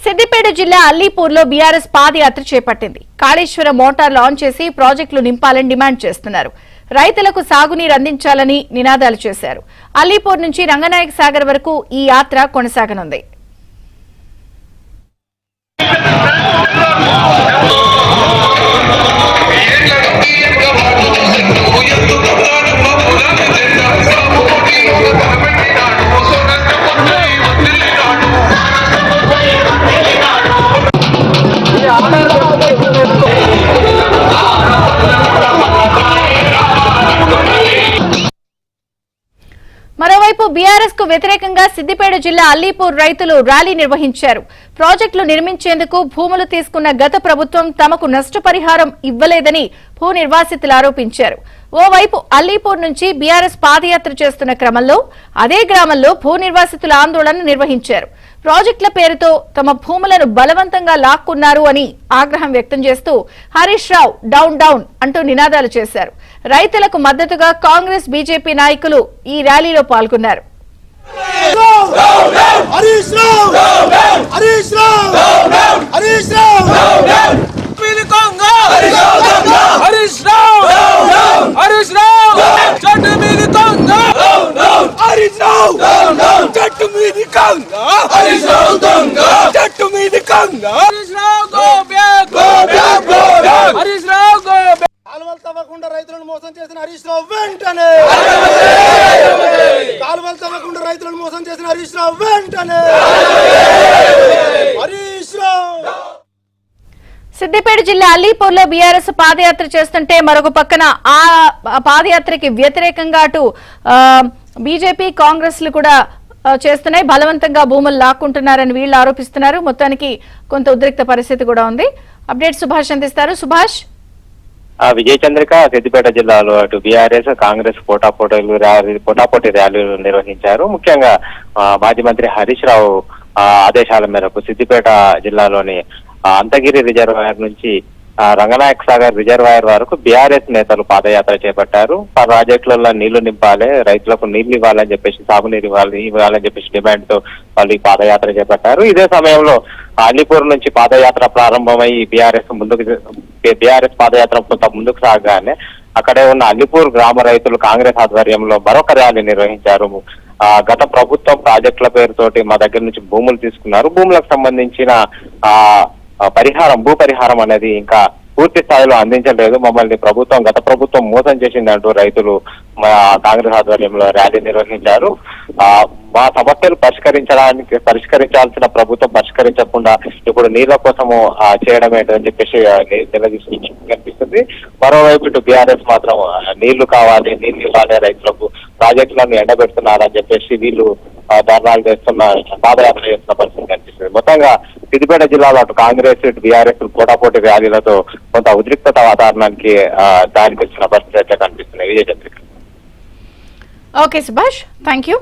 సిద్దిపేట జిల్లా అల్లీపూర్లో బీఆర్ఎస్ పాదయాత్ర చేపట్టింది. Kaleshwaram motor launch చేసి ప్రాజెక్టులు నింపాలని డిమాండ్ చేస్తున్నారు. రైతులకు సాగునీరు అందించాలని నినాదాలు చేశారు. అల్లీపూర్ నుంచి రంగనాయక సాగర్ వరకు ఈ యాత్ర కొనసాగనుంది. మరోవైపు బీఆర్ఎస్ కు వ్యతిరేకంగా సిద్దిపేట జిల్లా అల్లీపూర్ రైతులు ర్యాలీ నిర్వహించారు. ప్రాజెక్టులు నిర్మించేందుకు భూములు తీసుకున్న గత ప్రభుత్వం తమకు నష్టపరిహారం ఇవ్వలేదని భూ నిర్వాసితులు ఆరోపించారు. ఓవైపు అల్లీపూర్ నుంచి బీఆర్ఎస్ పాదయాత్ర చేస్తున్న క్రమంలో అదే గ్రామంలో భూ నిర్వాసితుల ఆందోళన నిర్వహించారు. ప్రాజెక్టుల పేరుతో తమ భూములను బలవంతంగా లాక్కున్నారు అని ఆగ్రహం వ్యక్తం చేస్తూ హరీష్ రావు డౌన్ డౌన్ అంటూ నినాదాలు చేశారు. రైతులకు మద్దతుగా కాంగ్రెస్ బీజేపీ నాయకులు ఈ ర్యాలీలో పాల్గొన్నారు. కాలువలు తవ్వకుండా రైతులను మోసం చేసిన హరీష్ రావు వెంటనే, కాలువలు తవ్వకుండా రైతులను మోసం చేసిన హరీష్ రావు వెంటనే, హరీష్ రావు. సిద్దిపేట జిల్లా అల్లీపూర్లో బీఆర్ఎస్ పాదయాత్ర చేస్తుంటే మరొక పక్కన ఆ పాదయాత్రకి వ్యతిరేకంగా అటు బీజేపీ కాంగ్రెస్లు కూడా చేస్తున్నాయి. బలవంతంగా భూములు లాక్కుంటున్నారని వీళ్ళు ఆరోపిస్తున్నారు. మొత్తానికి కొంత ఉద్రిక్త పరిస్థితి కూడా ఉంది. అప్డేట్ సుభాష్ అందిస్తారు. సుభాష్, విజయ చంద్రిక సిద్దిపేట జిల్లాలో అటు బీఆర్ఎస్ కాంగ్రెస్ పోటాపోటీ ర్యాలీలు నిర్వహించారు. ముఖ్యంగా మాజీ మంత్రి హరీష్ రావు ఆదేశాల మేరకు సిద్దిపేట జిల్లాలోని అంతగిరి రిజర్వాయర్ నుంచి రంగనాయక సాగర్ రిజర్వాయర్ వరకు బీఆర్ఎస్ నేతలు పాదయాత్ర చేపట్టారు. ప్రాజెక్టులలో నీళ్లు నింపాలి, రైతులకు నీళ్లు ఇవ్వాలని చెప్పేసి, సాగునీరు ఇవ్వాలని చెప్పేసి డిమాండ్ తో వాళ్ళు ఈ పాదయాత్ర చేపట్టారు. ఇదే సమయంలో అల్లీపూర్ నుంచి పాదయాత్ర ప్రారంభమై బీఆర్ఎస్ పాదయాత్ర కొంత ముందుకు సాగగానే అక్కడే ఉన్న అల్లీపూర్ గ్రామ రైతులు కాంగ్రెస్ ఆధ్వర్యంలో మరొక ర్యాలీ నిర్వహించారు. గత ప్రభుత్వం ప్రాజెక్టుల పేరుతోటి మా దగ్గర నుంచి భూములు తీసుకున్నారు, భూములకు సంబంధించిన భూ పరిహారం అనేది ఇంకా పూర్తి స్థాయిలో అందించలేదు, మమ్మల్ని గత ప్రభుత్వం మోసం చేసిందంటూ రైతులు కాంగ్రెస్ ఆధ్వర్యంలో ర్యాలీ నిర్వహించారు. మా సమస్యలు పరిష్కరించాల్సిన ప్రభుత్వం పరిష్కరించకుండా ఇప్పుడు నీళ్ల కోసము చేయడం ఏంటని చెప్పేసి నిలదీసి కనిపిస్తుంది. మరోవైపు ఇటు బీఆర్ఎస్ మాత్రం నీళ్లు కావాలి, నీళ్లు ఇవ్వాలి, రైతులకు ప్రాజెక్టులను ఎండబెడుతున్నారని చెప్పేసి వీళ్ళు ధర్నాలు పాదయాత్ర చేస్తున్న పరిస్థితి కనిపిస్తుంది. మొత్తంగా సిద్దిపేట జిల్లాలో అటు కాంగ్రెస్ ఇటు బీఆర్ఎస్ పోటాపోటీ ర్యాలీలతో కొంత ఉద్రిక్తత వాతావరణానికి దారికి వచ్చిన పరిస్థితి అయితే కనిపిస్తున్నాయి. Vijaya Chandrika. Okay Subhash, thank you.